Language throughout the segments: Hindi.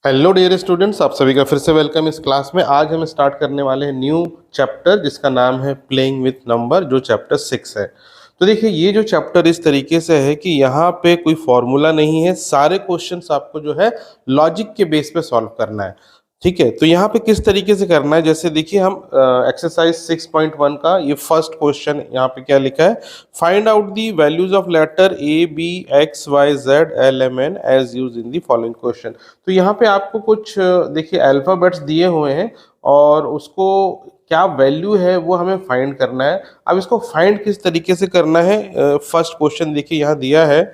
हेलो डियर स्टूडेंट्स, आप सभी का फिर से वेलकम इस क्लास में। आज हम स्टार्ट करने वाले हैं न्यू चैप्टर जिसका नाम है प्लेइंग विथ नंबर, जो चैप्टर 6 है। तो देखिए, ये जो चैप्टर इस तरीके से है कि यहाँ पे कोई फॉर्मूला नहीं है, सारे क्वेश्चंस आपको जो है लॉजिक के बेस पे सॉल्व करना है। ठीक है, तो यहाँ पे किस तरीके से करना है, जैसे देखिए हम एक्सरसाइज 6.1 का ये फर्स्ट क्वेश्चन यहाँ पे क्या लिखा है, find out the values of letter A B X Y Z L M N as use in the following question. तो यहाँ पे आपको कुछ देखिए अल्फाबेट्स दिए हुए हैं और उसको क्या वैल्यू है वो हमें फाइंड करना है। अब इसको फाइंड किस तरीके से करना है, फर्स्ट क्वेश्चन देखिए यहाँ दिया है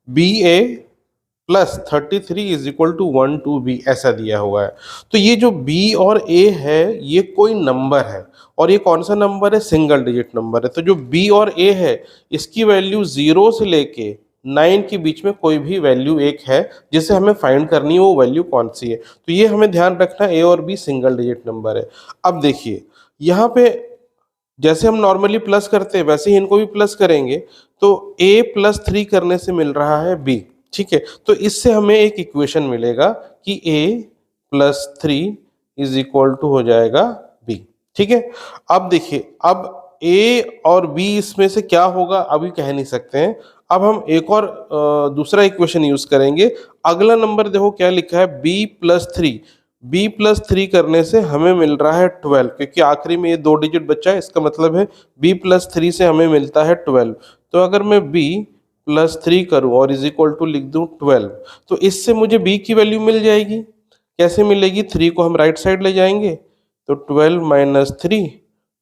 B A plus 33 is equal to 1 two B, ऐसा दिया हुआ है। तो ये जो बी और ए है ये कोई नंबर है, और ये कौन सा नंबर है, सिंगल डिजिट नंबर है। तो जो बी और ए है इसकी वैल्यू 0 से लेके 9 के बीच में कोई भी वैल्यू एक है जिसे हमें फाइंड करनी है, वो वैल्यू कौन सी है। तो ये हमें ध्यान रखना, ए और बी सिंगल डिजिट नंबर है। अब देखिए यहाँ पे जैसे हम नॉर्मली प्लस करते हैं वैसे ही इनको भी प्लस करेंगे। तो a प्लस 3 करने से मिल रहा है b। ठीक है, तो इससे हमें एक इक्वेशन मिलेगा कि a plus 3 is equal to हो जाएगा b। ठीक है, अब देखिए, अब a और b इसमें से क्या होगा अभी कह नहीं सकते हैं। अब हम एक और दूसरा इक्वेशन यूज करेंगे। अगला नंबर देखो क्या लिखा है, b प्लस 3। b प्लस 3 करने से हमें मिल रहा है 12, क्योंकि आखिरी में ये 2 डिजिट बचा है, इसका मतलब है b प्लस 3 से हमें मिलता है 12। तो अगर मैं b प्लस 3 करूं और इज इक्वल टू लिख दूं 12, तो इससे मुझे b की वैल्यू मिल जाएगी। कैसे मिलेगी, 3 को हम राइट साइड ले जाएंगे तो 12 माइनस 3,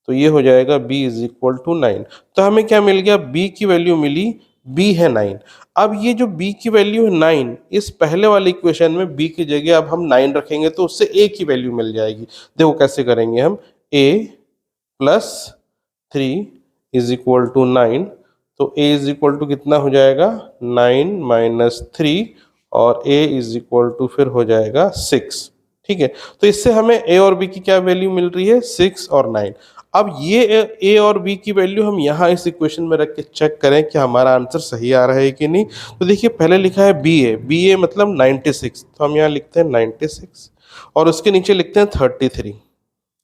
तो ये हो जाएगा b इज इक्वल टू 9। तो हमें क्या मिल गया, b की वैल्यू मिली, b है 9। अब ये जो b की वैल्यू है 9, इस पहले वाले इक्वेशन में b की जगह अब हम 9 रखेंगे तो उससे a की वैल्यू मिल जाएगी। देखो कैसे करेंगे हम, a plus 3 is equal to 9। तो a इज इक्वल टू कितना हो जाएगा, 9 माइनस 3, और a इज इक्वल टू फिर हो जाएगा 6। ठीक है, तो इससे हमें a और b की क्या वैल्यू मिल रही है, 6 और 9। अब ये a और b की वैल्यू हम यहाँ इस इक्वेशन में रख के चेक करें कि हमारा आंसर सही आ रहा है कि नहीं। तो देखिए पहले लिखा है बी ए मतलब 96, तो हम यहाँ लिखते हैं 96 और उसके नीचे लिखते हैं 33।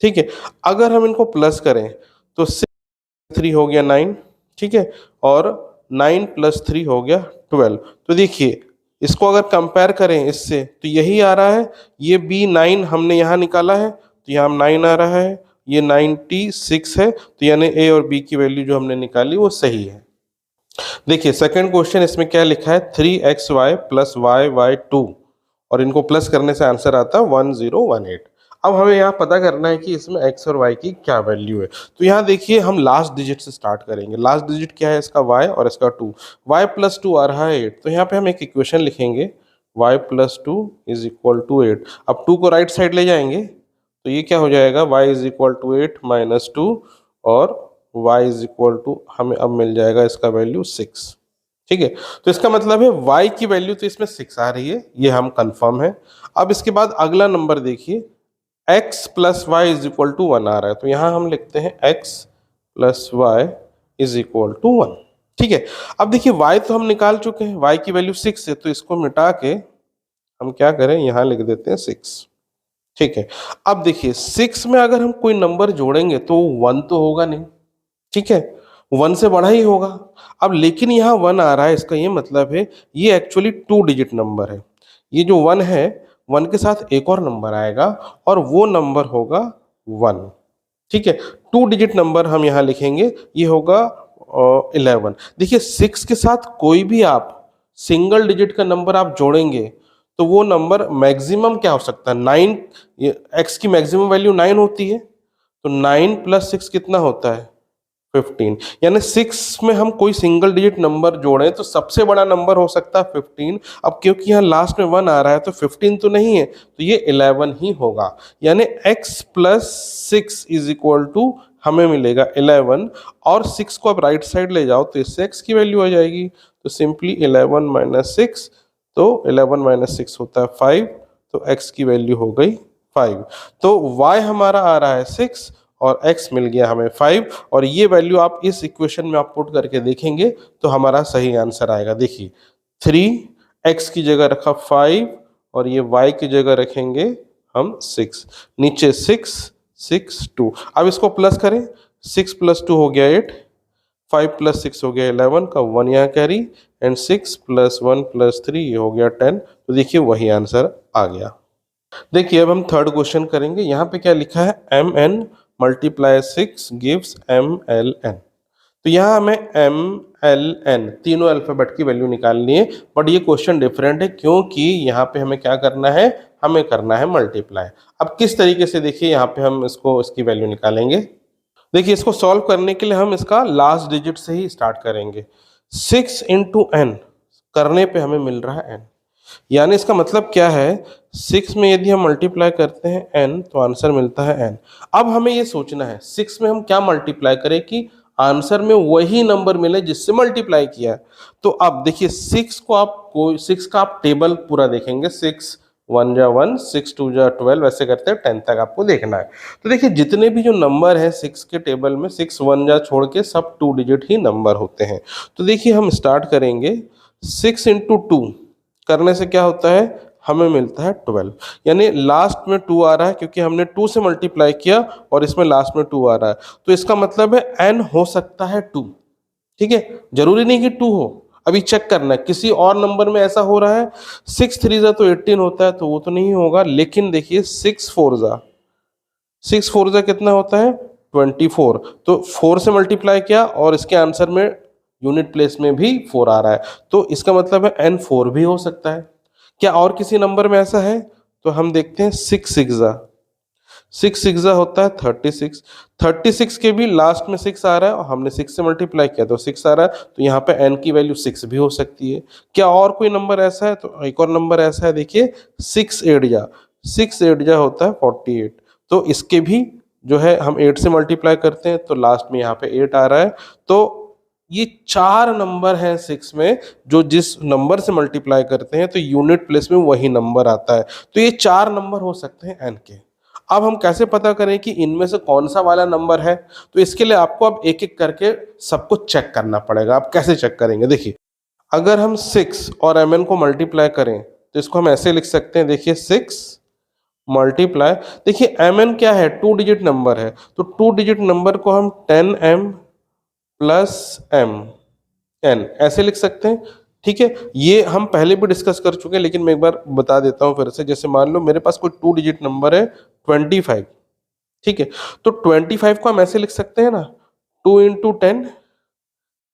ठीक है, अगर हम इनको प्लस करें तो 3 हो गया 9। ठीक है, और 9 प्लस 3 हो गया 12। तो देखिए इसको अगर कंपेयर करें इससे तो यही आ रहा है, ये B9 हमने यहाँ निकाला है तो यहाँ 9 आ रहा है, ये 96 है, तो यानी A और B की वैल्यू जो हमने निकाली वो सही है। देखिए सेकंड क्वेश्चन, इसमें क्या लिखा है, 3xy प्लस y2, और इनको प्लस करने से आंसर आता है 1018। अब हमें यहाँ पता करना है कि इसमें x और y की क्या वैल्यू है। तो यहाँ देखिए हम लास्ट डिजिट से स्टार्ट करेंगे। लास्ट डिजिट क्या है, इसका y और इसका 2। y प्लस 2 आ रहा है 8, तो यहाँ पे हम एक इक्वेशन लिखेंगे, y plus 2 is equal to 8। अब 2 को राइट साइड ले जाएंगे तो ये क्या हो जाएगा, y is equal to 8 minus 2, और y इज इक्वल टू हमें अब मिल जाएगा इसका वैल्यू 6। ठीक है, तो इसका मतलब है y की वैल्यू तो इसमें 6 आ रही है, ये हम कंफर्म है। अब इसके बाद अगला नंबर देखिए, x plus Y is equal to 1 आ रहा है, तो यहाँ हम लिखते हैं x plus Y is equal to 1। ठीक है, अब देखिए y तो हम निकाल चुके हैं, y की वैल्यू 6 है, तो इसको मिटा के हम क्या करें, यहाँ लिख देते हैं 6। ठीक है, अब देखिए 6 में अगर हम कोई नंबर जोड़ेंगे तो 1 तो होगा नहीं। ठीक है, 1 से बड़ा ही होगा। अब लेकिन यहाँ 1 आ रहा है, इसका ये मतलब है ये एक्चुअली 2 डिजिट नंबर है। ये जो 1 है, 1 के साथ एक और नंबर आएगा और वो नंबर होगा 1। ठीक है, 2 डिजिट नंबर हम यहाँ लिखेंगे, ये होगा 11। देखिए 6 के साथ कोई भी आप सिंगल डिजिट का नंबर आप जोड़ेंगे तो वो नंबर मैक्सिमम क्या हो सकता है, 9। एक्स की मैक्सिमम वैल्यू 9 होती है, तो 9 प्लस 6 कितना होता है, 15। यानी 6 में हम कोई सिंगल डिजिट नंबर जोड़ें तो सबसे बड़ा नंबर हो सकता है 15। अब क्योंकि यहाँ लास्ट में 1 आ रहा है तो 15 तो नहीं है, तो ये 11 ही होगा। यानी x plus 6 is equal to हमें मिलेगा 11, और 6 को अब राइट साइड ले जाओ तो इससे x की वैल्यू आ जाएगी। तो सिंपली 11 माइनस 6, तो 11 माइनस 6 होता है 5, तो x की वैल्यू हो गई 5। तो y हमारा आ रहा है 6 और x मिल गया हमें 5, और ये वैल्यू आप इस इक्वेशन में आप पुट करके देखेंगे तो हमारा सही आंसर आएगा। देखिए 3, x की जगह रखा 5 और ये y की जगह रखेंगे हम 6, नीचे 6 6 2। अब इसको प्लस करें, 6 + 2 हो गया 8, 5 + 6 हो गया 11 का 1 यहाँ कैरी, एंड 6 + 1 + 3 ये हो गया 10। तो देखिए वही आंसर आ गया। देखिए अब हम थर्ड क्वेश्चन करेंगे। यहाँ पे क्या लिखा है, mn × 6 गिव्स mln। तो यहाँ हमें mln तीनों अल्फाबेट की वैल्यू निकालनी है, बट ये क्वेश्चन डिफरेंट है क्योंकि यहाँ पे हमें क्या करना है, हमें करना है मल्टीप्लाई। अब किस तरीके से, देखिए यहाँ पे हम इसकी वैल्यू निकालेंगे। देखिए इसको सॉल्व करने के लिए हम इसका लास्ट डिजिट से ही स्टार्ट करेंगे। 6 × n करने पे हमें मिल रहा है n, यानी इसका मतलब क्या है, 6 में यदि हम मल्टीप्लाई करते हैं n तो आंसर मिलता है n। अब हमें ये सोचना है 6 में हम क्या मल्टीप्लाई करें कि आंसर में वही नंबर मिले जिससे मल्टीप्लाई किया है। तो अब देखिए 6 का आप टेबल पूरा देखेंगे, 6 1 जा 1, 6 2 जा 12, वैसे करते हैं 10 तक आपको देखना है। तो देखिए जितने भी जो नंबर है 6 के टेबल में, 6 1 जा छोड़ के सब 2 डिजिट ही नंबर होते हैं। तो देखिए हम स्टार्ट करेंगे, 6 × 2 करने से क्या होता है, हमें मिलता है 12, यानी लास्ट में 2 आ रहा है क्योंकि हमने 2 से मल्टीप्लाई किया और इसमें लास्ट में 2 आ रहा है। तो इसका मतलब है n हो सकता है 2, ठीक है, जरूरी नहीं कि 2 हो। अभी चेक करना है किसी और नंबर में ऐसा हो रहा है, 6 3 जा तो 18 होता है, तो वो तो नहीं होगा। लेकिन देखिए 6 4 जा कितना होता है, 24। तो 4 से मल्टीप्लाई किया और इसके आंसर में यूनिट प्लेस में भी 4 आ रहा है, तो इसका मतलब है n 4 भी हो सकता है। क्या और किसी नंबर में ऐसा है, तो हम देखते हैं 6 6 जा होता है 36, 36 के भी लास्ट में 6 आ रहा है और हमने 6 से मल्टीप्लाई किया तो 6 आ रहा है, तो यहाँ पे n की वैल्यू 6 भी हो सकती है। क्या और कोई नंबर ऐसा है, तो एक और नंबर ऐसा है, देखिए 6 8 जा होता है 48। तो इसके भी जो है हम 8 से मल्टीप्लाई करते हैं तो लास्ट में यहाँ पे 8 आ रहा है। तो ये 4 नंबर हैं 6 में जो जिस नंबर से मल्टीप्लाई करते हैं तो यूनिट प्लेस में वही नंबर आता है। तो ये 4 नंबर हो सकते हैं n के। अब हम कैसे पता करें कि इनमें से कौन सा वाला नंबर है, तो इसके लिए आपको अब एक एक करके सबको चेक करना पड़ेगा। आप कैसे चेक करेंगे, देखिए अगर हम 6 और mn को मल्टीप्लाई करें तो इसको हम ऐसे लिख सकते हैं, देखिए 6 मल्टीप्लाई, देखिए mn क्या है, 2 डिजिट नंबर है, तो 2 डिजिट नंबर को हम 10m + mn ऐसे लिख सकते हैं, ठीक है। ये हम पहले भी डिस्कस कर चुके हैं लेकिन मैं एक बार बता देता हूँ फिर से। जैसे मान लो मेरे पास कोई 2 डिजिट नंबर है 25, ठीक है, तो 25 को हम ऐसे लिख सकते हैं ना, 2 × 10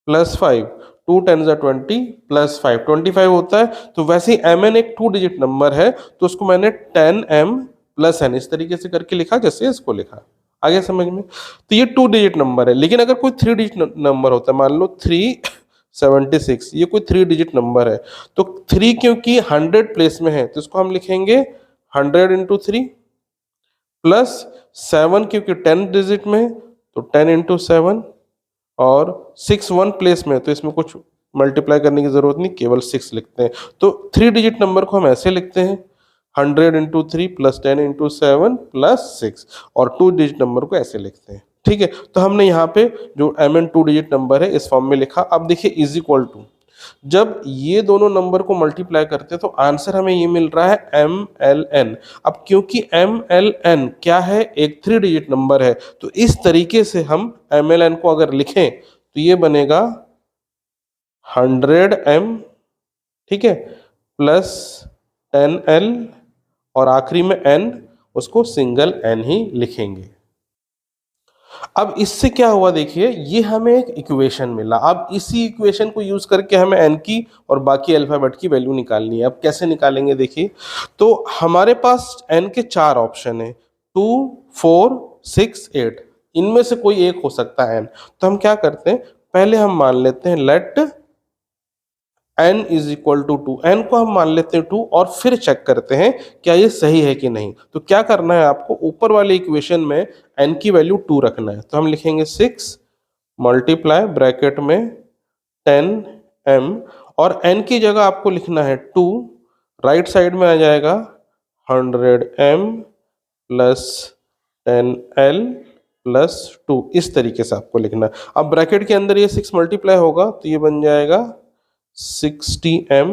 + 5, 2 10 जा 20 + 5 25 होता है। तो वैसे ही mn एक 2 डिजिट नंबर है तो उसको मैंने 10m + n इस तरीके से करके लिखा जैसे इसको लिखा। आगे समझ में, तो ये 2 डिजिट नंबर है। लेकिन अगर कोई 3 डिजिट नंबर होता है, मान लो 376, ये कोई 3 डिजिट नंबर है, तो 3 क्योंकि 100 प्लेस में है तो इसको हम लिखेंगे 100 × 3 + 7 क्योंकि 10 डिजिट में है तो 10 × 7, और 6 1 प्लेस में है तो इसमें कुछ मल्टीप्लाई करने की जरूरत नहीं, केवल 6 लिखते हैं। तो 3 डिजिट नंबर को हम ऐसे लिखते हैं 100 × 3 + 10 × 7 + 6, और 2 डिजिट नंबर को ऐसे लिखते हैं, ठीक है। तो हमने यहाँ पे जो mn 2 डिजिट नंबर है इस फॉर्म में लिखा। अब देखिए = जब ये दोनों नंबर को मल्टीप्लाई करते हैं तो आंसर हमें ये मिल रहा है mln। अब क्योंकि mln क्या है, एक 3 डिजिट नंबर है, तो इस तरीके से हम mln को अगर लिखें तो ये बनेगा 100m, ठीक है, + 10l, और आखिरी में n, उसको सिंगल n ही लिखेंगे। अब इससे क्या हुआ, देखिए ये हमें एक इक्वेशन मिला। अब इसी इक्वेशन को यूज करके हमें n की और बाकी अल्फाबेट की वैल्यू निकालनी है। अब कैसे निकालेंगे, देखिए तो हमारे पास n के 4 ऑप्शन है, 2 4 6 8, इनमें से कोई एक हो सकता है n। तो हम क्या करते हैं, पहले हम मान लेते हैं लेट n = 2, n को हम मान लेते हैं 2 और फिर चेक करते हैं क्या ये सही है कि नहीं। तो क्या करना है आपको, ऊपर वाले इक्वेशन में n की वैल्यू 2 रखना है। तो हम लिखेंगे 6 मल्टीप्लाई ब्रैकेट में 10m, और n की जगह आपको लिखना है 2, राइट साइड में आ जाएगा 100m + 10l + 2, इस तरीके से आपको लिखना है। अब ब्रैकेट के अंदर ये 6 मल्टीप्लाई होगा तो ये बन जाएगा 60m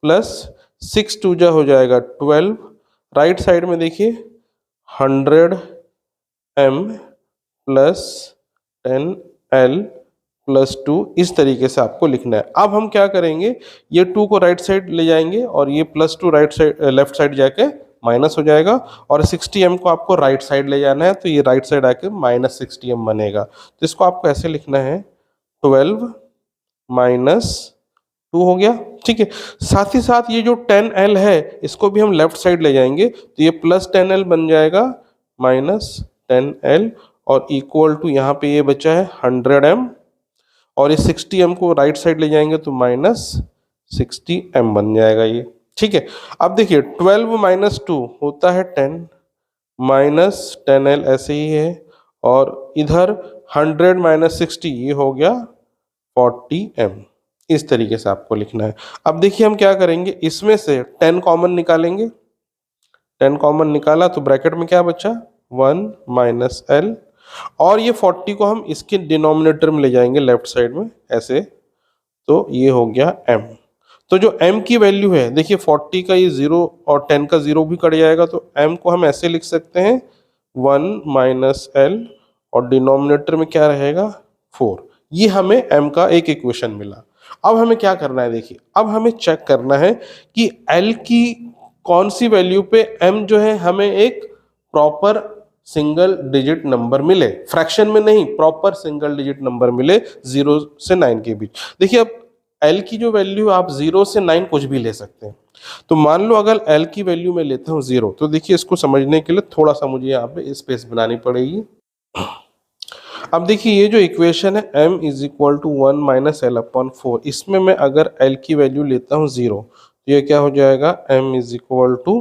+ 6 टू जा हो जाएगा 12, राइट साइड में देखिए 100m प्लस 10l प्लस 2, इस तरीके से आपको लिखना है। अब हम क्या करेंगे, ये 2 को राइट साइड ले जाएंगे और ये plus 2 right side left side जाके माइनस हो जाएगा, और 60m को आपको राइट साइड ले जाना है, तो ये राइट साइड आके माइनस 60m बनेगा। तो इसको आपको ऐसे लिखना है 12 माइनस 2 हो गया, ठीक है। साथ ही साथ ये जो 10l है इसको भी हम लेफ्ट साइड ले जाएंगे, तो ये प्लस 10l बन जाएगा माइनस 10l, और इक्वल टू यहाँ पे ये बचा है 100m, और इस 60m को राइट साइड ले जाएंगे तो माइनस 60m बन जाएगा ये, ठीक है। अब देखिए 12 माइनस 2 होता है 10, माइनस 10l ऐसे ही है, और इधर 100 माइनस 60 ये हो गया 40m। इस तरीके से आपको लिखना है। अब देखिए हम क्या करेंगे, इसमें से 10 कॉमन निकालेंगे, 10 कॉमन निकाला तो ब्रैकेट में क्या बचा 1 माइनस l, और ये 40 को हम इसके डिनोमिनेटर में ले जाएंगे लेफ्ट साइड में ऐसे, तो ये हो गया m। तो जो m की वैल्यू है देखिए 40 का ये 0 और 10 का 0 भी कट जाएगा, तो m को हम ऐसे लिख सकते हैं 1 माइनस l, और डिनोमिनेटर में क्या रहेगा 4। ये हमें m का एक इक्वेशन मिला। अब हमें क्या करना है, देखिए अब हमें चेक करना है कि l की कौन सी वैल्यू पे m जो है हमें एक प्रॉपर सिंगल डिजिट नंबर मिले, फ्रैक्शन में नहीं, प्रॉपर सिंगल डिजिट नंबर मिले 0 से 9 के बीच। देखिए अब l की जो वैल्यू आप 0 से 9 कुछ भी ले सकते हैं, तो मान लो अगर l की वैल्यू मैं लेता हूँ 0, तो देखिए इसको समझने के लिए थोड़ा सा मुझे यहाँ पे स्पेस बनानी पड़ेगी। अब देखिए ये जो इक्वेशन है m is equal to 1 minus L upon 4, इसमें मैं अगर l की वैल्यू लेता हूँ 0, तो ये क्या हो जाएगा m is equal to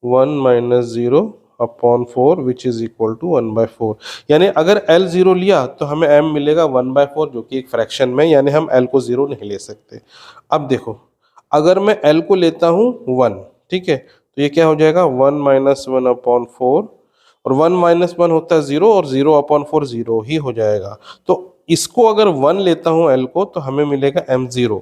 1 minus 0 upon 4 which is equal to 1/4। यानी अगर l 0 लिया तो हमें m मिलेगा 1/4, जो कि एक फ्रैक्शन में, यानी हम l को 0 नहीं ले सकते। अब देखो अगर मैं l को लेता हूँ 1, ठीक है, तो ये क्या हो जाएगा 1 माइनस 1 अपॉन 4, और 1 माइनस 1 होता है 0, और 0 अपॉन 4 0 ही हो जाएगा। तो इसको अगर 1 लेता हूं l को तो हमें मिलेगा m0,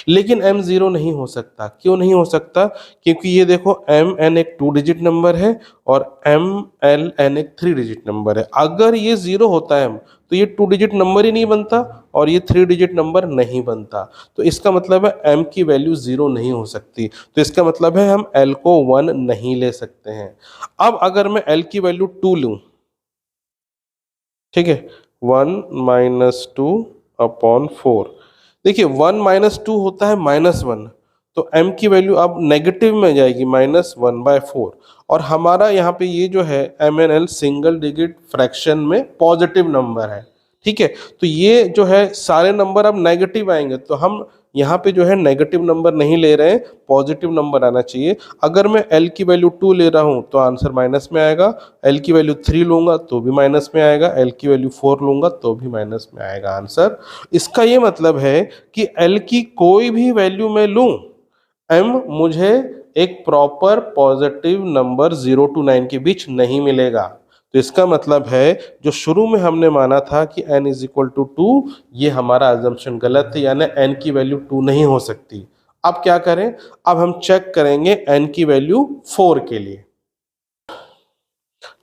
लेकिन m0 नहीं हो सकता। क्यों नहीं हो सकता, क्योंकि ये देखो mn एक 2 डिजिट नंबर है और mln एक 3 डिजिट नंबर है। अगर ये 0 होता है m, तो ये 2 डिजिट नंबर ही नहीं बनता और ये 3 डिजिट नंबर नहीं बनता। तो इसका मतलब है m की वैल्यू 0 नहीं हो सकती, तो इसका मतलब है हम l को 1 नहीं ले सकते हैं। अब अगर मैं l की वैल्यू 2 लूं, ठीक है, 1 माइनस 2 अपॉन 4, देखिए 1 माइनस 2 होता है -1, तो m की वैल्यू अब नेगेटिव में जाएगी -1/4, और हमारा यहाँ पे ये जो है mnl सिंगल डिजिट फ्रैक्शन में पॉजिटिव नंबर है, ठीक है। तो ये जो है सारे नंबर अब नेगेटिव आएंगे, तो हम यहाँ पे जो है नेगेटिव नंबर नहीं ले रहे हैं, पॉजिटिव नंबर आना चाहिए। अगर मैं l की वैल्यू 2 ले रहा हूँ तो आंसर माइनस में आएगा, l की वैल्यू 3 लूंगा तो भी माइनस में आएगा, l की वैल्यू 4 लूंगा तो भी माइनस में आएगा आंसर। इसका ये मतलब है कि l की कोई भी वैल्यू मैं लूं, m मुझे एक प्रॉपर पॉजिटिव नंबर 0 to 9 के बीच नहीं मिलेगा। तो इसका मतलब है जो शुरू में हमने माना था कि n इज इक्वल टू 2, ये हमारा अजम्पशन गलत है, यानी n की वैल्यू 2 नहीं हो सकती। अब क्या करें, अब हम चेक करेंगे n की वैल्यू 4 के लिए।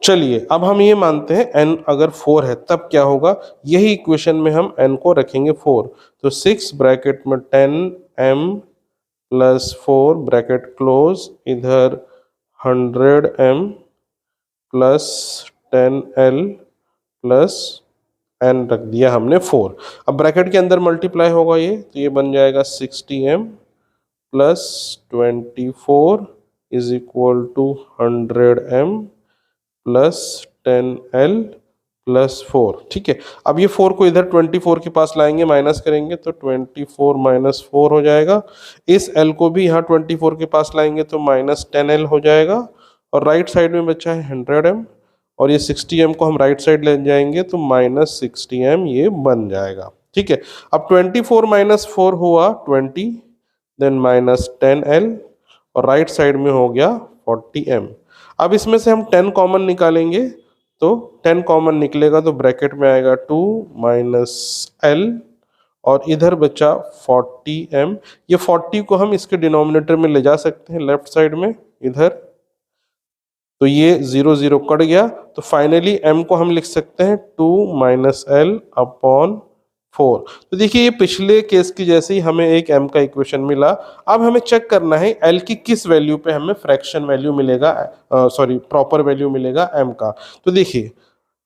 चलिए अब हम ये मानते हैं n अगर 4 है तब क्या होगा, यही इक्वेशन में हम n को रखेंगे 4, तो 6 ब्रैकेट में 10m प्लस 4 ब्रैकेट क्लोज, इधर 100m plus 10l plus n रख दिया हमने 4। अब ब्रैकेट के अंदर मल्टीप्लाई होगा ये, तो ये बन जाएगा 60m plus 24 is equal to 100m plus 10l plus 4, ठीक है। अब ये 4 को इधर 24 के पास लाएंगे, माइनस करेंगे तो 24 माइनस 4 हो जाएगा। इस l को भी यहाँ 24 के पास लाएंगे तो माइनस 10l हो जाएगा, और राइट साइड में बचा है 100m, और ये 60m को हम राइट साइड ले जाएंगे तो माइनस 60m ये बन जाएगा, ठीक है। अब 24 माइनस 4 हुआ 20, देन माइनस 10l, और राइट साइड में हो गया 40m। अब इसमें से हम 10 कॉमन निकालेंगे, तो 10 कॉमन निकलेगा तो ब्रैकेट में आएगा 2 माइनस l, और इधर बचा 40m। ये 40 को हम इसके डिनोमिनेटर में ले जा सकते हैं लेफ्ट साइड में इधर, तो ये 0 0 कट गया। तो फाइनली m को हम लिख सकते हैं 2 माइनस एल अपॉन 4। तो देखिए ये पिछले केस की जैसे ही हमें एक m का इक्वेशन मिला। अब हमें चेक करना है l की किस वैल्यू पे हमें फ्रैक्शन वैल्यू मिलेगा, सॉरी प्रॉपर वैल्यू मिलेगा m का। तो देखिए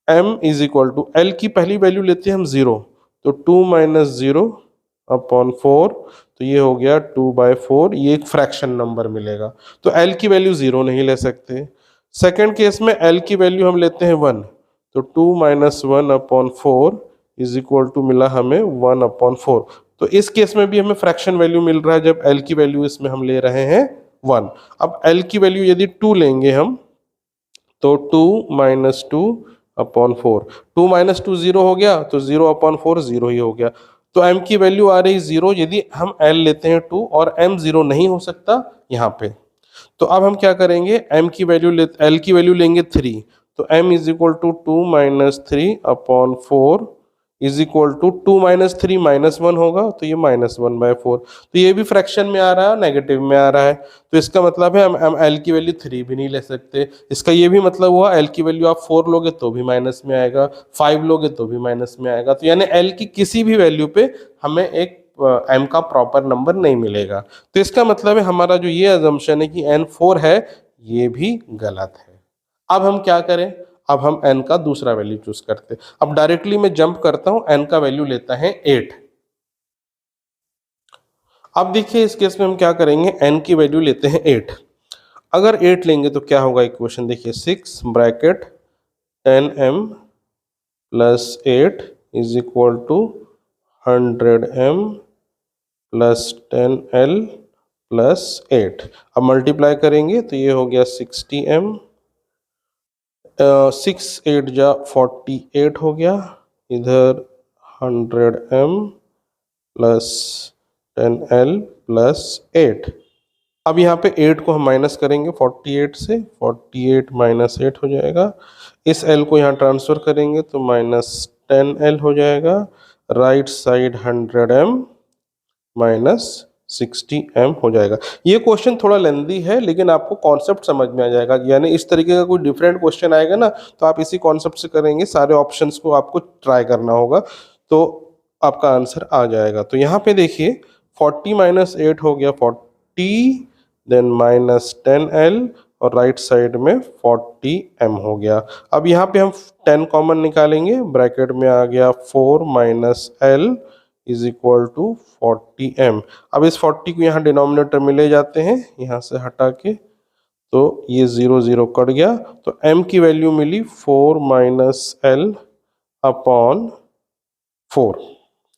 m is equal to l की पहली वैल्यू लेते हैं हम 0, तो 2 माइनस 0 अपॉन 4, तो ये हो गया 2/4, ये एक फ्रैक्शन नंबर मिलेगा। तो l की वैल्यू 0 नहीं ले सकते। सेकेंड केस में l की वैल्यू हम लेते हैं 1, तो 2 minus 1 upon 4 is equal to मिला हमें 1 अपॉन 4। तो इस केस में भी हमें फ्रैक्शन वैल्यू मिल रहा है जब l की वैल्यू इसमें हम ले रहे हैं 1। अब l की वैल्यू यदि 2 लेंगे हम, तो 2 माइनस 2 अपॉन 4, 2 माइनस 2 0 हो गया, तो 0 अपॉन 4 0 ही हो गया। तो m की वैल्यू आ रही 0 यदि हम l लेते हैं 2, और m 0 नहीं हो सकता यहाँ पे। तो अब हम क्या करेंगे, m की वैल्यू l की वैल्यू लेंगे 3, तो m is equal to 2 minus 3 upon 4 is equal to 2 minus 3 minus 1 होगा, तो ये -1/4। तो ये भी फ्रैक्शन में आ रहा है, नेगेटिव में आ रहा है। तो इसका मतलब है हम l की वैल्यू 3 भी नहीं ले सकते। इसका ये भी मतलब हुआ l की वैल्यू आप 4 लोगे तो भी माइनस में आएगा, 5 लोगे तो भी माइनस में आएगा। तो यानी l की किसी भी वैल्यू पे हमें एक m का प्रॉपर नंबर नहीं मिलेगा। तो इसका मतलब है हमारा जो ये अजम्पशन है कि n 4 है, ये भी गलत है। अब हम क्या करें, अब हम n का दूसरा वैल्यू चूज करते हैं। अब डायरेक्टली मैं जंप करता हूं, n का वैल्यू लेता है 8। अब देखिए इस केस में हम क्या करेंगे, n की वैल्यू लेते हैं 8। अगर 8 लेंगे तो क्या होगा इक्वेशन, देखिए 6 bracket 10m plus 8 is equal to 100m plus 10l plus 8। अब मल्टीप्लाई करेंगे तो ये हो गया 60m, 6 8 जा 48 हो गया, इधर 100m प्लस 10l प्लस 8। अब यहाँ पे 8 को हम माइनस करेंगे 48 से, 48 माइनस 8 हो जाएगा। इस l को यहाँ ट्रांसफर करेंगे तो -10l हो जाएगा। Right side 100m minus 60m हो जाएगा। ये क्वेश्चन थोड़ा लेंदी है, लेकिन आपको कॉन्सेप्ट समझ में आ जाएगा। यानी इस तरीके का कोई डिफरेंट क्वेश्चन आएगा ना, तो आप इसी कॉन्सेप्ट से करेंगे, सारे ऑप्शंस को आपको ट्राई करना होगा, तो आपका आंसर आ जाएगा। तो यहाँ पे देखिए 40 माइनस 8 हो गया 40, देन माइनस 10l, और राइट साइड में 40m हो गया। अब यहाँ पे हम 10 कॉमन निकालेंगे, ब्रैकेट में आ गया 4 minus l is equal to 40m। अब इस 40 को यहाँ डिनोमिनेटर में ले जाते हैं, यहाँ से हटा के, तो ये 0 0 कट गया। तो m की वैल्यू मिली 4 माइनस l अपॉन 4।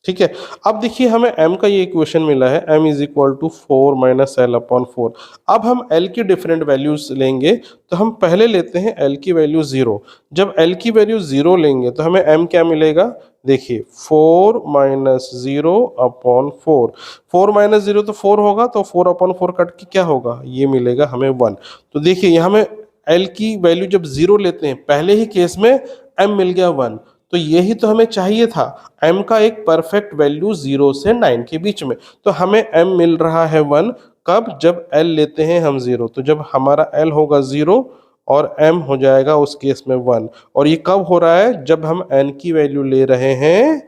ठीक है। अब देखिए हमें m का ये इक्वेशन मिला है, m is equal to 4 minus L upon 4। अब हम l की डिफरेंट वैल्यूज लेंगे, तो हम पहले लेते हैं l की वैल्यू 0। जब l की वैल्यू 0 लेंगे तो हमें m क्या मिलेगा, देखिए 4 माइनस 0 अपॉन 4। 4 माइनस 0 तो 4 होगा, तो 4 अपॉन 4 कट के क्या होगा, ये मिलेगा हमें 1। तो देखिए यहाँ में l की वैल्यू जब 0 लेते हैं, पहले ही केस में m मिल गया 1, तो यही तो हमें चाहिए था, m का एक परफेक्ट वैल्यू 0 से 9 के बीच में। तो हमें m मिल रहा है 1, कब, जब l लेते हैं हम 0। तो जब हमारा l होगा 0 और m हो जाएगा उस केस में 1, और ये कब हो रहा है, जब हम n की वैल्यू ले रहे हैं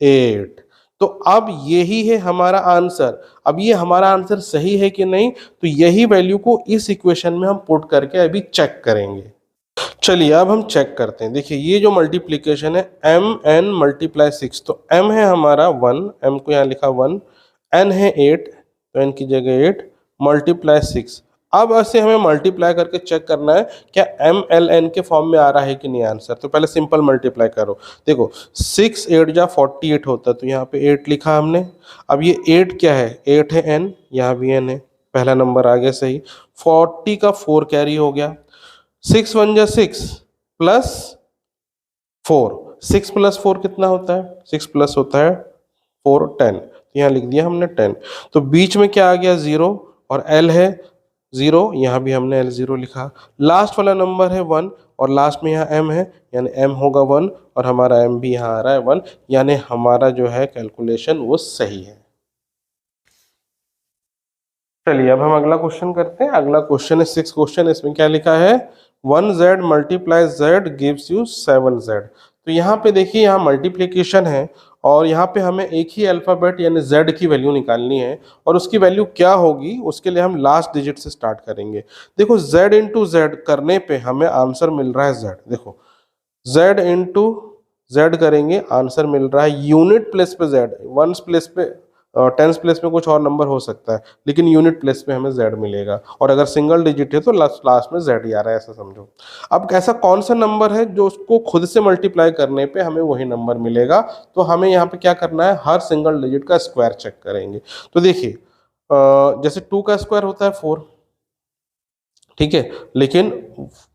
8। तो अब यही है हमारा आंसर। अब ये हमारा आंसर सही है कि नहीं, तो यही वैल्यू को इस इक्वेशन में हम पुट करके अभी चेक करेंगे। चलिए अब हम चेक करते हैं। देखिए ये जो मल्टीप्लिकेशन है mn मल्टीप्लाई 6, तो m है हमारा 1, m को यहाँ लिखा 1, n है 8, तो n की जगह 8 मल्टीप्लाई 6। अब ऐसे हमें मल्टीप्लाई करके चेक करना है क्या m l n के फॉर्म में आ रहा है कि नहीं आंसर। तो पहले सिंपल मल्टीप्लाई करो, देखो 6 8 जा 48 होता है, तो यहाँ पे 8 लिखा हमने। अब ये 8 क्या है, 8 है n, यहाँ भी n है, पहला नंबर आ गया सही। 40 का 4 कैरी हो गया, 6 1 जा 6 प्लस 4, 6 प्लस 4 कितना होता है, 6 प्लस होता है 4 10, यहाँ लिख दिया हमने 10। तो बीच में क्या आ गया 0, और l है 0, यहाँ भी हमने L0 लिखा। लास्ट वाला नंबर है 1 और लास्ट में यहाँ m है, यानी m होगा 1 और हमारा m भी यहाँ आ रहा है 1, यानी हमारा जो है कैलकुलेशन वो सही है। चलिए अब हम अगला क्वेश्चन करते हैं। अगला क्वेश्चन है 6 क्वेश्चन। इसमें क्या लिखा है, 1z multiply z gives you 7z। तो यहाँ पे देखिए, यहाँ मल्टीप्लिकेशन है और यहाँ पे हमें एक ही अल्फाबेट यानी z की वैल्यू निकालनी है और उसकी वैल्यू क्या होगी उसके लिए हम लास्ट डिजिट से स्टार्ट करेंगे। देखो z इंटू जेड करने पे हमें आंसर मिल रहा है z। देखो z इंटू जेड करेंगे, आंसर मिल रहा है यूनिट प्लेस पे z, वंस प्लेस पे टेंस प्लेस में कुछ और नंबर हो सकता है, लेकिन यूनिट प्लेस में हमें z मिलेगा। और अगर सिंगल डिजिट है तो लास्ट में z ही आ रहा है, ऐसा समझो। अब ऐसा कौन सा नंबर है जो उसको खुद से मल्टीप्लाई करने पे हमें वही नंबर मिलेगा, तो हमें यहाँ पे क्या करना है, हर सिंगल डिजिट का स्क्वायर चेक करेंगे। तो देखिए जैसे 2 का स्क्वायर होता है 4, ठीक है, लेकिन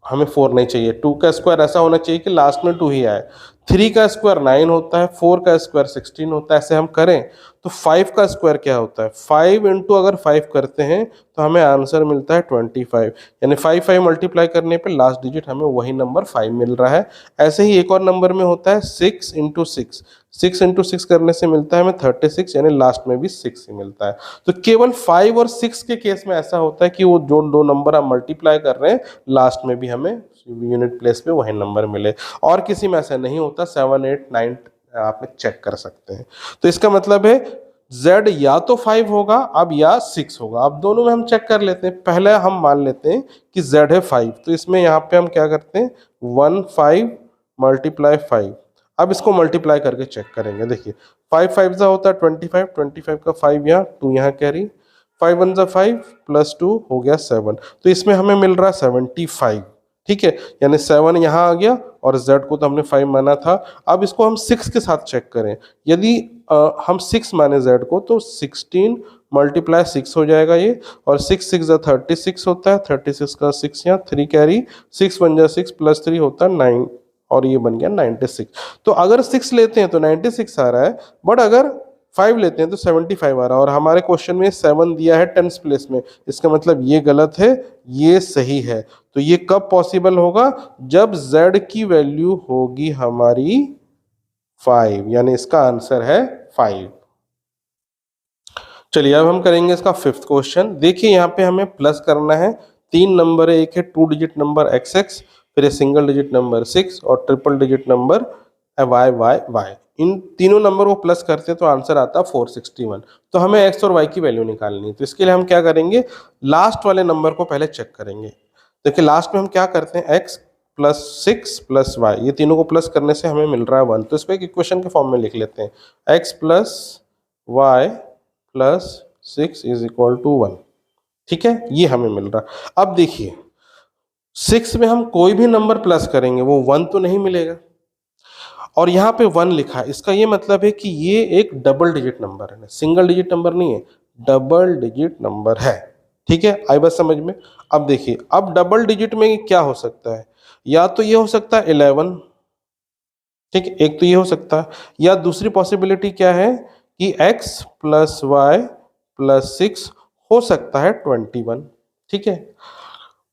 हमें 4 नहीं चाहिए। 2 का स्क्वायर ऐसा होना चाहिए कि लास्ट में 2 ही आए। 3 का स्क्वायर 9 होता है, 4 का स्क्वायर 16 होता है। ऐसे हम करें तो 5 का स्क्वायर क्या होता है, 5 इंटू अगर 5 करते हैं तो हमें आंसर मिलता है 25, यानी 5 मल्टीप्लाई करने पे लास्ट डिजिट हमें वही नंबर 5 मिल रहा है। ऐसे ही एक और नंबर में होता है 6 इंटू 6, 6 इंटू 6 करने से मिलता है हमें 36, यानी लास्ट में भी 6 ही मिलता है। तो केवल 5 और 6 के केस में ऐसा होता है कि वो जो दो नंबर हम मल्टीप्लाई कर रहे हैं लास्ट में भी हमें यूनिट प्लेस पे वही नंबर मिले, और किसी में ऐसा नहीं होता। 7, 8, 9 आप चेक कर सकते हैं। तो इसका मतलब है z या तो 5 होगा अब या 6 होगा। अब दोनों में हम चेक कर लेते हैं। पहले हम मान लेते हैं कि z है 5, तो इसमें यहाँ पे हम क्या करते हैं 1 5 मल्टीप्लाई 5। अब इसको मल्टीप्लाई करके चेक करेंगे। देखिए 5 5 जा होता है 25, 25 का 5 यहाँ 2 यहाँ कैरी, 5 1 जा 5 प्लस 2 हो गया 7। तो इसमें हमें मिल रहा है 75, ठीक है, यानी 7 यहाँ आ गया और z को तो हमने 5 माना था। अब इसको हम 6 के साथ चेक करें। यदि हम 6 माने z को तो 16 मल्टीप्लाई 6 हो जाएगा ये, और 6 6 जा 36 होता है, 36 का 6 यहाँ 3 कैरी, 6 1 जा 6 प्लस 3 होता है 9 और ये बन गया 96। तो अगर 6 लेते हैं तो 96 आ रहा है, बट अगर 5 लेते हैं तो 75 आ रहा है। और हमारे क्वेश्चन में 7 दिया है टेंस प्लेस में, इसका मतलब ये गलत है, ये सही है। तो ये कब पॉसिबल होगा, जब z की वैल्यू होगी हमारी 5, यानी इसका आंसर है 5। चलिए अब हम करेंगे इसका 5th क्वेश्चन। देखिए यहाँ पे हमें प्लस करना है। 3 नंबर है, एक है 2 डिजिट नंबर xx, फिर सिंगल डिजिट नंबर 6 और ट्रिपल डिजिट नंबर y। इन तीनों नंबर को प्लस करते हैं तो आंसर आता है 461। तो हमें x और y की वैल्यू निकालनी है। तो इसके लिए हम क्या करेंगे, लास्ट वाले नंबर को पहले चेक करेंगे। देखिए लास्ट में हम क्या करते हैं, x प्लस 6 प्लस y, ये तीनों को प्लस करने से हमें मिल रहा है 1। तो इसको एक इक्वेशन के फॉर्म में लिख लेते हैं, x plus y plus 6 is equal to 1, ठीक है, ये हमें मिल रहा है। अब देखिए 6 में हम कोई भी नंबर प्लस करेंगे वो 1 तो नहीं मिलेगा, और यहाँ पे 1 लिखा है, इसका ये मतलब है कि ये एक डबल डिजिट नंबर है, सिंगल डिजिट नंबर नहीं है, डबल डिजिट नंबर है, ठीक है, आई बात समझ में। अब देखिए अब डबल डिजिट में क्या हो सकता है, या तो ये हो सकता है 11, ठीक है, एक तो ये हो सकता है, या दूसरी पॉसिबिलिटी क्या है कि x प्लस वाई प्लस 6 हो सकता है 21, ठीक है।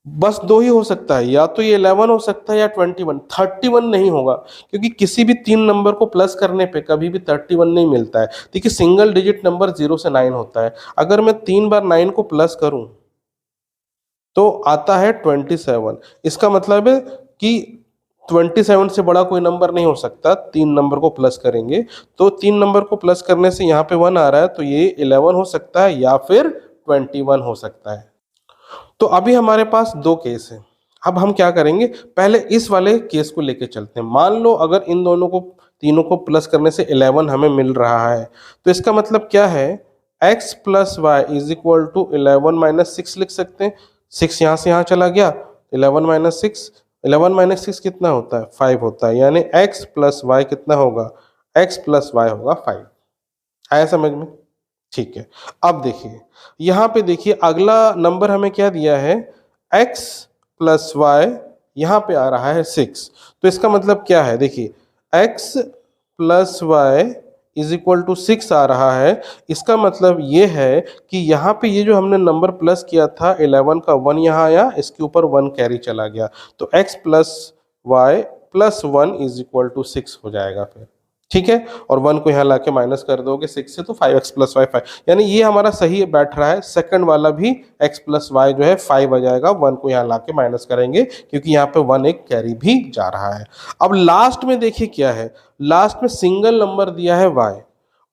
बस दो ही हो सकता है, या तो ये 11 हो सकता है या 21, 31 नहीं होगा, क्योंकि किसी भी 3 नंबर को प्लस करने पे कभी भी 31 नहीं मिलता है। देखिए सिंगल डिजिट नंबर 0 से 9 होता है, अगर मैं 3 बार 9 को प्लस करूं तो आता है 27। इसका मतलब है कि 27 से बड़ा कोई नंबर नहीं हो सकता। 3 नंबर को प्लस करेंगे तो 3 नंबर को प्लस करने से यहाँ पे 1 आ रहा है, तो ये 11 हो सकता है या फिर 21 हो सकता है। तो अभी हमारे पास 2 केस है। अब हम क्या करेंगे, पहले इस वाले केस को लेके चलते हैं। मान लो अगर इन दोनों को, तीनों को प्लस करने से 11 हमें मिल रहा है, तो इसका मतलब क्या है, x plus Y is equal to 11 minus 6 लिख सकते हैं। 6 यहाँ से यहाँ चला गया, 11 माइनस 6, 11 माइनस 6 कितना होता है, 5 होता है, यानी x प्लस वाई कितना होगा, x प्लस वाई होगा 5। आया समझ में, ठीक है। अब देखिए यहाँ पे देखिए अगला नंबर हमें क्या दिया है, x प्लस वाई, यहाँ पे आ रहा है 6। तो इसका मतलब क्या है, देखिए x plus Y is equal to 6 आ रहा है, इसका मतलब ये है कि यहाँ पे ये जो हमने नंबर प्लस किया था 11 का 1 यहाँ आया, इसके ऊपर 1 कैरी चला गया, तो x plus y plus 1 is equal to 6 हो जाएगा फिर, ठीक है। और 1 को यहाँ लाके माइनस कर दोगे 6 से, तो 5x प्लस वाई 5, यानी ये हमारा सही बैठ रहा है। सेकंड वाला भी x प्लस वाई जो है 5 आ जाएगा, 1 को यहाँ लाके माइनस करेंगे क्योंकि यहाँ पे 1 एक कैरी भी जा रहा है। अब लास्ट में देखिए क्या है, लास्ट में सिंगल नंबर दिया है y,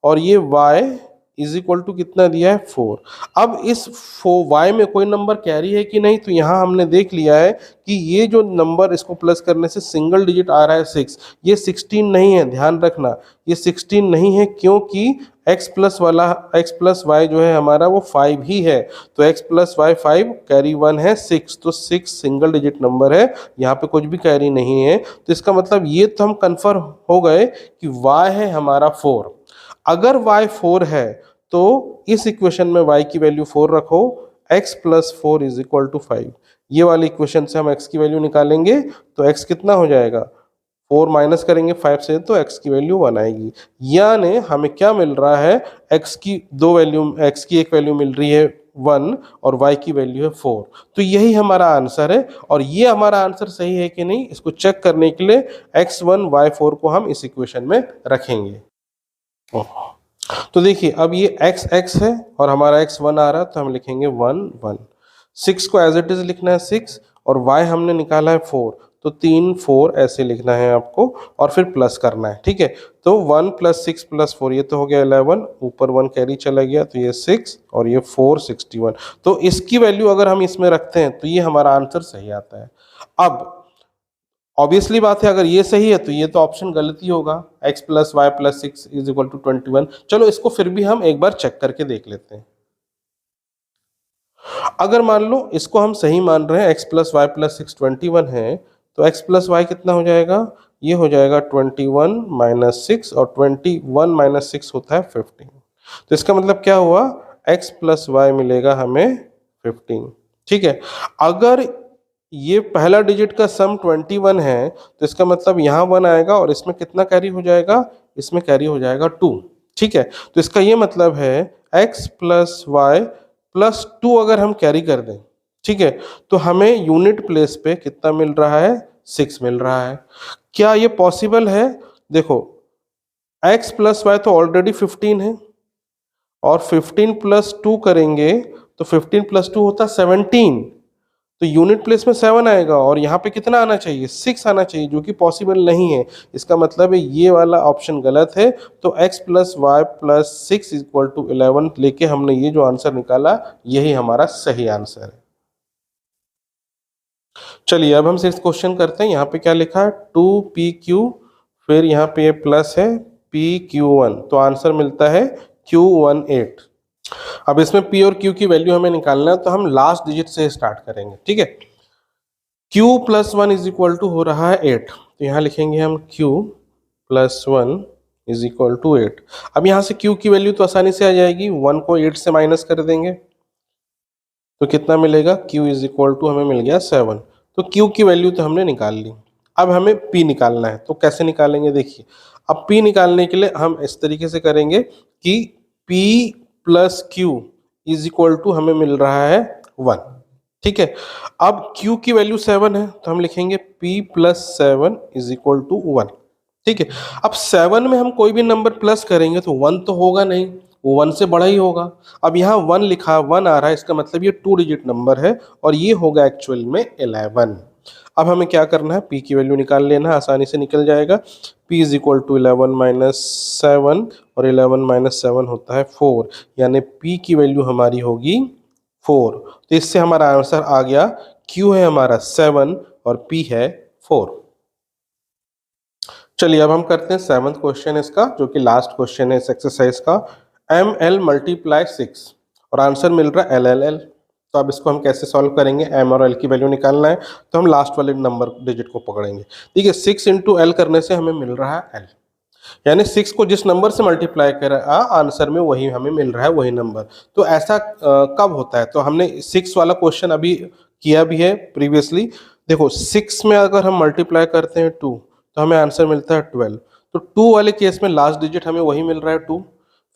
और ये y इज इक्वल टू कितना दिया है 4। अब इस y में कोई नंबर कैरी है कि नहीं, तो यहाँ हमने देख लिया है कि ये जो नंबर इसको प्लस करने से सिंगल डिजिट आ रहा है 6, ये 16 नहीं है, ध्यान रखना ये 16 नहीं है, क्योंकि x प्लस वाला x प्लस वाई जो है हमारा वो 5 ही है, तो x प्लस वाई 5 कैरी 1 है 6, तो 6 सिंगल डिजिट नंबर है, यहाँ पे कुछ भी कैरी नहीं है। तो इसका मतलब ये तो हम कन्फर्म हो गए कि y है हमारा 4। अगर y 4 है तो इस इक्वेशन में y की वैल्यू 4 रखो, x plus 4 is equal to 5। ये वाली इक्वेशन से हम x की वैल्यू निकालेंगे तो x कितना हो जाएगा, 4 माइनस करेंगे 5 से तो x की वैल्यू 1 आएगी। यानी हमें क्या मिल रहा है, x की x की एक वैल्यू मिल रही है 1 और y की वैल्यू है 4। तो यही हमारा आंसर है, और ये हमारा आंसर सही है कि नहीं इसको चेक करने के लिए x1 y4 को हम इस इक्वेशन में रखेंगे। तो देखिए अब ये x है और हमारा x1 आ रहा है, तो हम लिखेंगे 1 1। 6 को एज इट इज लिखना है 6, और y हमने निकाला है 4, तो 3 4 ऐसे लिखना है आपको, और फिर प्लस करना है, ठीक है। तो 1 प्लस 6 प्लस 4, ये तो हो गया 11, ऊपर 1 कैरी चला गया, तो ये 6 और ये 4 61। तो इसकी वैल्यू अगर हम इसमें रखते हैं तो ये हमारा आंसर सही आता है। अब ऑब्वियसली बात है, अगर ये सही है तो ये तो ऑप्शन गलत ही होगा, x plus y plus 6 is equal to 21। चलो इसको फिर भी हम एक बार चेक करके देख लेते हैं। अगर मान लो इसको हम सही मान रहे हैं, x प्लस वाई प्लस 6 21 है, तो x प्लस वाई कितना हो जाएगा, ये हो जाएगा 21 माइनस 6, और 21 माइनस 6 होता है 15। तो इसका मतलब क्या हुआ, x प्लस वाई मिलेगा हमें 15, ठीक है। अगर ये पहला डिजिट का सम 21 है, तो इसका मतलब यहाँ 1 आएगा, और इसमें कितना कैरी हो जाएगा, इसमें कैरी हो जाएगा 2, ठीक है। तो इसका ये मतलब है x प्लस वाई प्लस 2 अगर हम कैरी कर दें, ठीक है, तो हमें यूनिट प्लेस पे कितना मिल रहा है, 6 मिल रहा है। क्या ये पॉसिबल है, देखो x प्लस वाई तो ऑलरेडी 15 है, और 15 प्लस 2 करेंगे तो 15 प्लस 2 होता 17, तो यूनिट प्लेस में 7 आएगा, और यहाँ पे कितना आना चाहिए, 6 आना चाहिए, जो कि पॉसिबल नहीं है। इसका मतलब है ये वाला ऑप्शन गलत है। तो x plus y plus 6 equal to 11 लेके हमने ये जो आंसर निकाला, यही हमारा सही आंसर है। चलिए अब हम 6th क्वेश्चन करते हैं। यहाँ पे क्या लिखा है, 2pq, फिर यहाँ पे प्लस है pq1, तो आंसर मिलता है q18। अब इसमें p और q की वैल्यू हमें निकालना है, तो हम लास्ट डिजिट से स्टार्ट करेंगे, ठीक है। q plus 1 is equal to हो रहा है 8, तो यहाँ लिखेंगे हम q plus 1 is equal to 8। अब यहाँ से q की वैल्यू तो आसानी से आ जाएगी, 1 को 8 से माइनस कर देंगे तो कितना मिलेगा, q इज इक्वल टू हमें मिल गया 7। तो q की वैल्यू तो हमने निकाल ली। अब हमें p निकालना है, तो कैसे निकालेंगे, देखिए अब p निकालने के लिए हम इस तरीके से करेंगे कि p plus q is equal to हमें मिल रहा है 1, ठीक है। अब q की वैल्यू 7 है, तो हम लिखेंगे p plus 7 is equal to 1, ठीक है। अब 7 में हम कोई भी नंबर प्लस करेंगे तो 1 तो होगा नहीं, वो 1 से बड़ा ही होगा। अब यहाँ 1 लिखा 1 आ रहा है, इसका मतलब ये 2 डिजिट नंबर है, और ये होगा एक्चुअल में 11। अब हमें क्या करना है, p की वैल्यू निकाल लेना, आसानी से निकल जाएगा। p is equal to 11 minus 7, और 11 माइनस 7 होता है 4, यानी p की वैल्यू हमारी होगी 4। तो इससे हमारा आंसर आ गया, q है हमारा 7 और p है 4। चलिए अब हम करते हैं 7th क्वेश्चन इसका, जो कि लास्ट क्वेश्चन है इस एक्सरसाइज का। ml मल्टीप्लाई 6, और आंसर मिल रहा है LLL। तो अब इसको हम कैसे सॉल्व करेंगे, m और l की वैल्यू निकालना है, तो हम लास्ट वाले नंबर डिजिट को पकड़ेंगे। ठीक है, 6 इंटू l करने से हमें मिल रहा है l, यानी 6 को जिस नंबर से मल्टीप्लाई करा आंसर में वही हमें मिल रहा है, वही नंबर। तो ऐसा कब होता है, तो हमने 6 वाला क्वेश्चन अभी किया भी है प्रीवियसली। देखो 6 में अगर हम मल्टीप्लाई करते हैं 2, तो हमें आंसर मिलता है 12। तो 2 वाले केस में लास्ट डिजिट हमें वही मिल रहा है 2।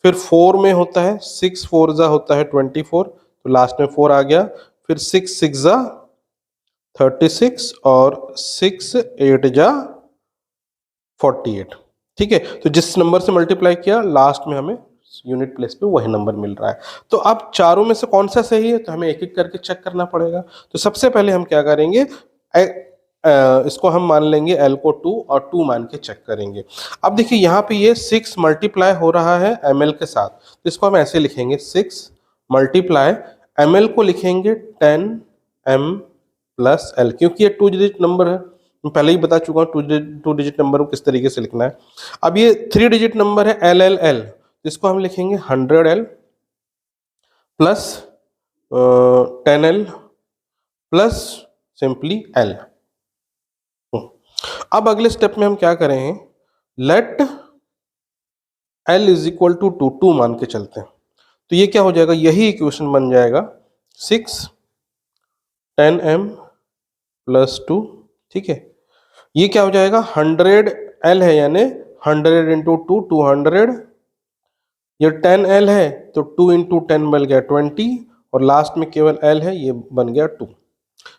फिर 4 में होता है 6 4 जा होता है 24, तो लास्ट में 4 आ गया। फिर 6 6 जा 36 और 6 8 जा 48। ठीक है, तो जिस नंबर से मल्टीप्लाई किया लास्ट में हमें यूनिट प्लेस पे वही नंबर मिल रहा है। तो अब चारों में से कौन सा सही है, तो हमें एक एक करके चेक करना पड़ेगा। तो सबसे पहले हम क्या करेंगे, इसको हम मान लेंगे L को 2 और 2 मान के चेक करेंगे। अब देखिए यहाँ पे ये 6 मल्टीप्लाई हो रहा है ml के साथ, तो इसको हम ऐसे लिखेंगे 6 मल्टीप्लाई ml को लिखेंगे 10m प्लस l, क्योंकि ये 2 डिजिट नंबर है, मैं पहले ही बता चुका हूँ 2 डिजिट नंबर को किस तरीके से लिखना है। अब ये 3 डिजिट नंबर है LLL, इसको हम लिखेंगे 100l plus 10l plus simply l। अब अगले स्टेप में हम क्या करें, let l is equal to 2 मान के चलते हैं। तो ये क्या हो जाएगा, यही इक्वेशन बन जाएगा 6 10m प्लस 2। ठीक है, ये क्या हो जाएगा 100l है यानी 100 इंटू 2 200, ये 10l है तो 2 इंटू 10 बन गया 20 और लास्ट में केवल l है, ये बन गया 2।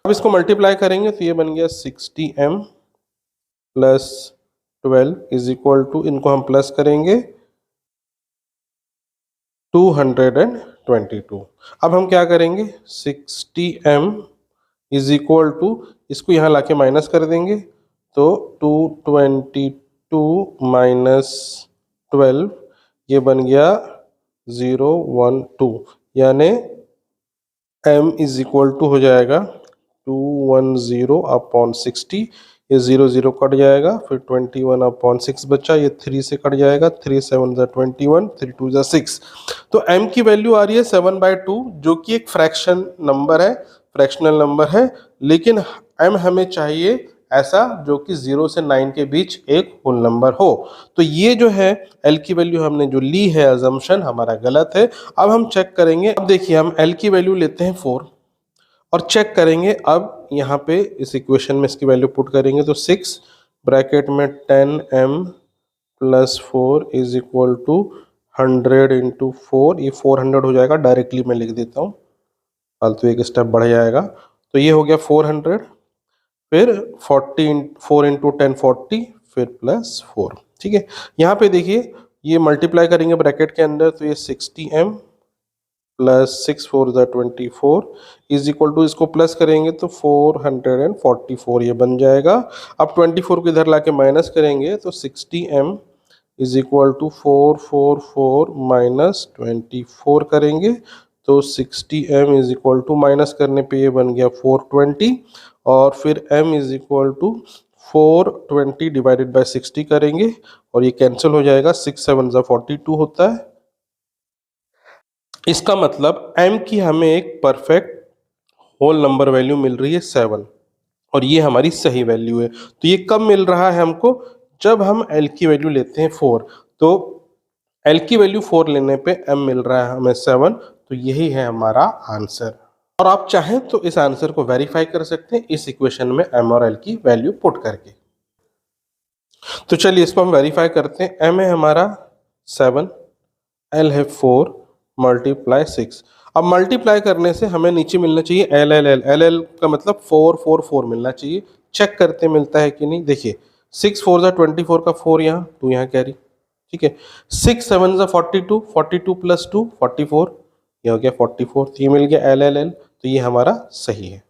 अब इसको मल्टीप्लाई करेंगे तो ये बन गया 60m plus 12 is equal to, इनको हम प्लस करेंगे 222। अब हम क्या करेंगे 60m इज इक्वल टू, इसको यहाँ लाके माइनस कर देंगे तो 222 माइनस 12 ये बन गया 012, यानी m इज इक्वल टू हो जाएगा 210 अपॉन 60, ये 0 0 कट जाएगा, फिर 21 अपॉन 6 बचा, ये 3 से कट जाएगा, 3 7 जा 21, 3 2 जा 6। तो m की वैल्यू आ रही है 7/2, जो कि एक फ्रैक्शन नंबर है, फ्रैक्शनल नंबर है, लेकिन m हमें चाहिए ऐसा जो कि 0 से 9 के बीच एक होल नंबर हो। तो ये जो है l की वैल्यू हमने जो ली है, अजम्पशन हमारा गलत है। अब हम चेक करेंगे, अब देखिए हम l की वैल्यू लेते हैं 4 और चेक करेंगे। अब यहाँ पे इस इक्वेशन में इसकी वैल्यू पुट करेंगे तो 6 ब्रैकेट में 10m plus 4 is equal to 100 into 4, ये 400 हो जाएगा, डायरेक्टली मैं लिख देता हूँ, फालतू एक स्टेप बढ़ जाएगा। तो ये हो गया 400, फिर 4 इंटू 10 40, फिर प्लस 4। ठीक है, यहाँ पे देखिए ये मल्टीप्लाई करेंगे ब्रैकेट के अंदर तो ये 60m प्लस 6 4 जा 24 इज इक्वल टू, इसको प्लस करेंगे तो 444 ये बन जाएगा। अब 24 को इधर लाके माइनस करेंगे तो 60m is equal to 444 minus 24 करेंगे तो 60m is equal to, minus करने पे ये बन गया 420, और फिर m is equal to 420 divided by 60 करेंगे और ये कैंसिल हो जाएगा, 6 7 जा 42 होता है। इसका मतलब m की हमें एक परफेक्ट होल नंबर वैल्यू मिल रही है 7, और ये हमारी सही वैल्यू है। तो ये कब मिल रहा है हमको, जब हम l की वैल्यू लेते हैं 4। तो l की वैल्यू 4 लेने पे m मिल रहा है हमें 7, तो यही है हमारा आंसर। और आप चाहें तो इस आंसर को वेरीफाई कर सकते हैं इस इक्वेशन में m और l की वैल्यू पुट करके। तो चलिए इसको हम वेरीफाई करते हैं। m है हमारा 7, l है 4 मल्टीप्लाई 6। अब मल्टीप्लाई करने से हमें नीचे मिलना चाहिए LL का मतलब 4 4 4 मिलना चाहिए। चेक करते मिलता है कि नहीं। देखिए 6 4 जा 24 का 4 यहाँ 2 यहाँ कैरी, ठीक है। 6 7 जा 42, 42 प्लस 2 44, ये हो गया 44, तो ये मिल गया LL, तो ये हमारा सही है।